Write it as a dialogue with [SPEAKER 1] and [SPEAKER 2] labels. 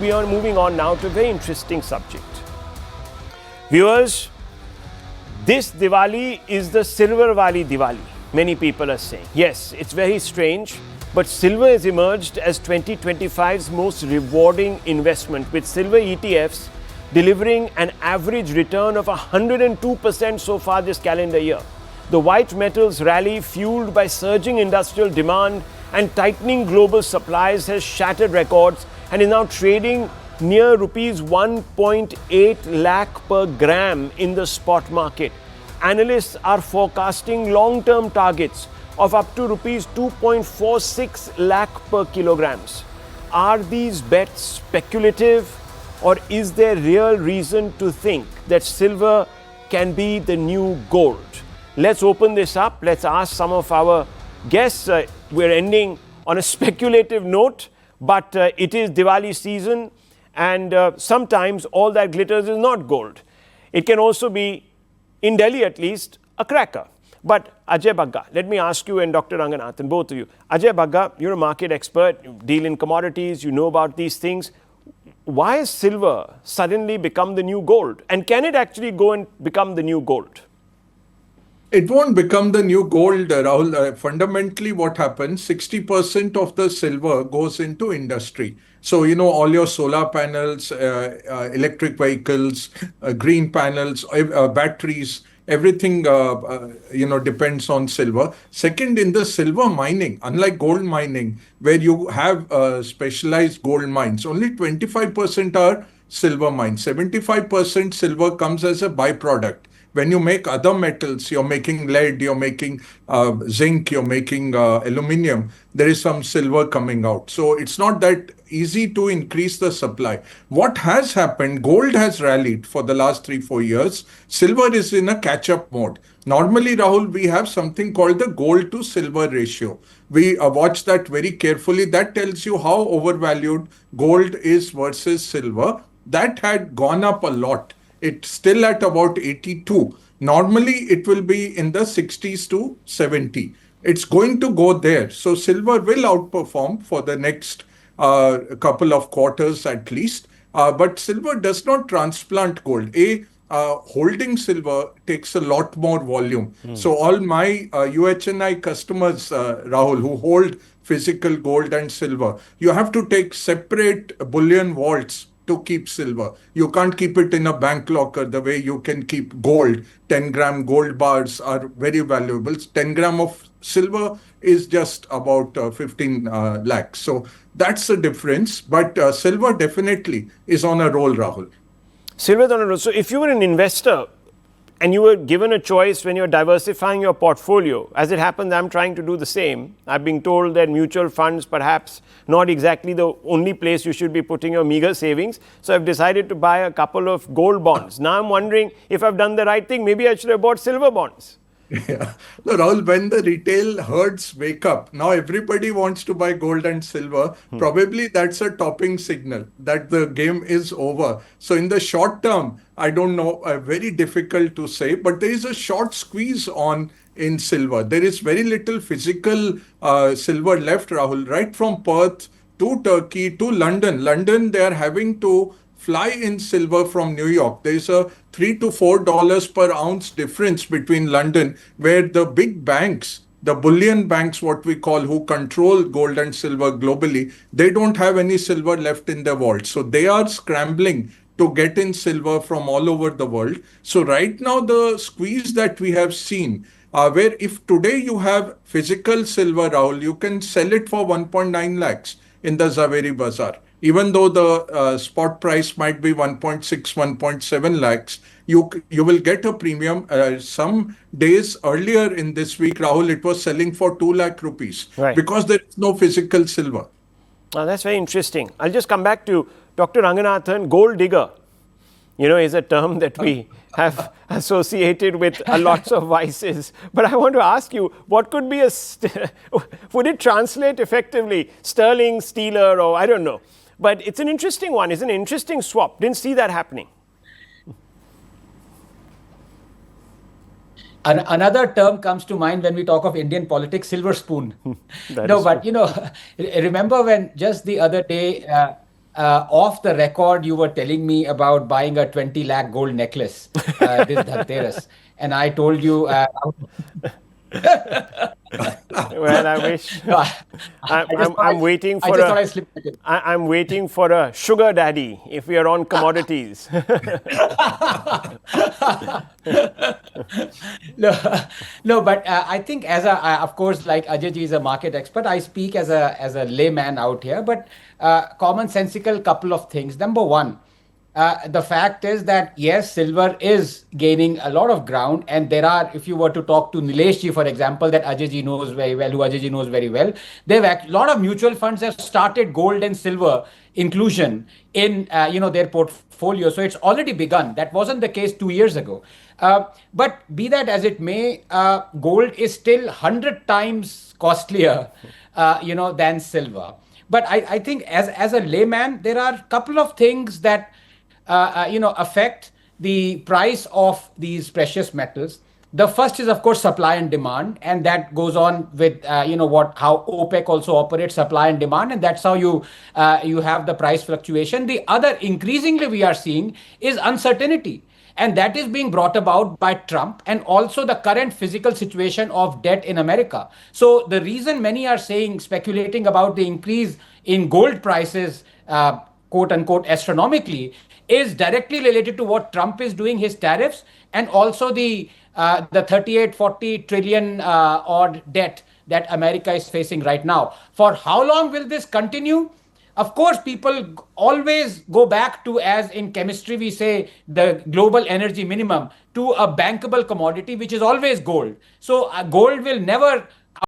[SPEAKER 1] We are moving on now to a very interesting subject. Viewers, this Diwali is the Silver Wali Diwali, many people are saying. Yes, it's very strange, but silver has emerged as 2025's most rewarding investment, with silver ETFs delivering an average return of 102% so far this calendar year. The white metals rally, fueled by surging industrial demand and tightening global supplies, has shattered records and is now trading near rupees 1.8 lakh per gram in the spot market. Analysts are forecasting long-term targets of up to rupees 2.46 lakh per kilograms. Are these bets speculative, or is there real reason to think that silver can be the new gold? Let's open this up. Let's ask some of our guests. We're ending on a speculative note, but it is Diwali season, and sometimes all that glitters is not gold. It can also be, in Delhi at least, a cracker. But Ajay Bagga, let me ask you and Dr. Ranganathan, both of you. Ajay Bagga, you're a market expert, you deal in commodities, you know about these things. Why has silver suddenly become the new gold? And can it actually go and become the new gold?
[SPEAKER 2] It won't become the new gold, Rahul. Fundamentally, what happens, 60% of the silver goes into industry. So, all your solar panels, electric vehicles, green panels, batteries, everything, depends on silver. Second, in the silver mining, unlike gold mining, where you have specialized gold mines, only 25% are silver mines. 75% silver comes as a byproduct. When you make other metals, you're making lead, you're making zinc, you're making aluminum, there is some silver coming out. So it's not that easy to increase the supply. What has happened, gold has rallied for the last 3-4 years. Silver is in a catch-up mode. Normally, Rahul, we have something called the gold to silver ratio. We watch that very carefully. That tells you how overvalued gold is versus silver. That had gone up a lot. It's still at about 82. Normally, it will be in the 60s to 70. It's going to go there. So silver will outperform for the next couple of quarters at least. But silver does not transplant gold. Holding silver takes a lot more volume. So all my UHNI customers, Rahul, who hold physical gold and silver, you have to take separate bullion vaults to keep silver. You can't keep it in a bank locker the way you can keep gold. 10-gram gold bars are very valuable. 10 gram of silver is just about 15 lakhs. So that's the difference. But silver definitely is on a roll, Rahul.
[SPEAKER 1] Silver is on a roll. So if you were an investor and you were given a choice when you're diversifying your portfolio, as it happens, I'm trying to do the same. I've been told that mutual funds perhaps not exactly the only place you should be putting your meager savings. So I've decided to buy a couple of gold bonds. Now I'm wondering if I've done the right thing. Maybe I should have bought silver bonds.
[SPEAKER 2] Yeah. No, Rahul, when the retail herds wake up, now everybody wants to buy gold and silver. Probably that's a topping signal that the game is over. So in the short term, I don't know, very difficult to say, but there is a short squeeze on in silver. There is very little physical silver left, Rahul, right from Perth to Turkey to London. London, they are having to fly in silver from New York. There is a $3 to $4 per ounce difference between London, where the big banks, the bullion banks, what we call, who control gold and silver globally, they don't have any silver left in their vault. So they are scrambling to get in silver from all over the world. So right now, the squeeze that we have seen, where if today you have physical silver, Rahul, you can sell it for 1.9 lakhs in the Zaveri Bazaar. Even though the spot price might be 1.6, 1.7 lakhs, you will get a premium. Some days earlier in this week, Rahul, it was selling for 2 lakh rupees, right, because there is no physical silver.
[SPEAKER 1] That's very interesting. I'll just come back to Dr. Ranganathan. Gold digger, is a term that we have associated with lots of vices. But I want to ask you, what could be would it translate effectively? Sterling stealer, or I don't know. But it's an interesting one. It's an interesting swap. Didn't see that happening.
[SPEAKER 3] Another term comes to mind when we talk of Indian politics, silver spoon. No, but remember when just the other day, off the record, you were telling me about buying a 20 lakh gold necklace this Dhanteras. And I told you,
[SPEAKER 1] Well, I wish.
[SPEAKER 3] no, I just thought
[SPEAKER 1] I'm waiting
[SPEAKER 3] I
[SPEAKER 1] for
[SPEAKER 3] just thought I
[SPEAKER 1] a.
[SPEAKER 3] slipped it.
[SPEAKER 1] I'm waiting for a sugar daddy if we are on commodities.
[SPEAKER 3] No, no, but I think of course, like Ajay ji is a market expert. I speak as a layman out here, but commonsensical couple of things. Number one, the fact is that yes, silver is gaining a lot of ground, and there are, if you were to talk to Nilesh ji, for example, that Ajay ji knows very well, who Ajay ji knows very well, a lot of mutual funds have started gold and silver inclusion in their portfolio. So it's already begun. That wasn't the case 2 years ago. But be that as it may, gold is still 100 times costlier, than silver. But I think as a layman, there are a couple of things that affect the price of these precious metals. The first is, of course, supply and demand, and that goes on with how OPEC also operates, supply and demand, and that's how you have the price fluctuation. The other, increasingly, we are seeing is uncertainty. And that is being brought about by Trump and also the current physical situation of debt in America. So the reason many are saying, speculating about the increase in gold prices, quote unquote, astronomically, is directly related to what Trump is doing, his tariffs, and also the 38, 40 trillion odd debt that America is facing right now. For how long will this continue? Of course, people always go back to, as in chemistry, we say the global energy minimum, to a bankable commodity, which is always gold. So gold will never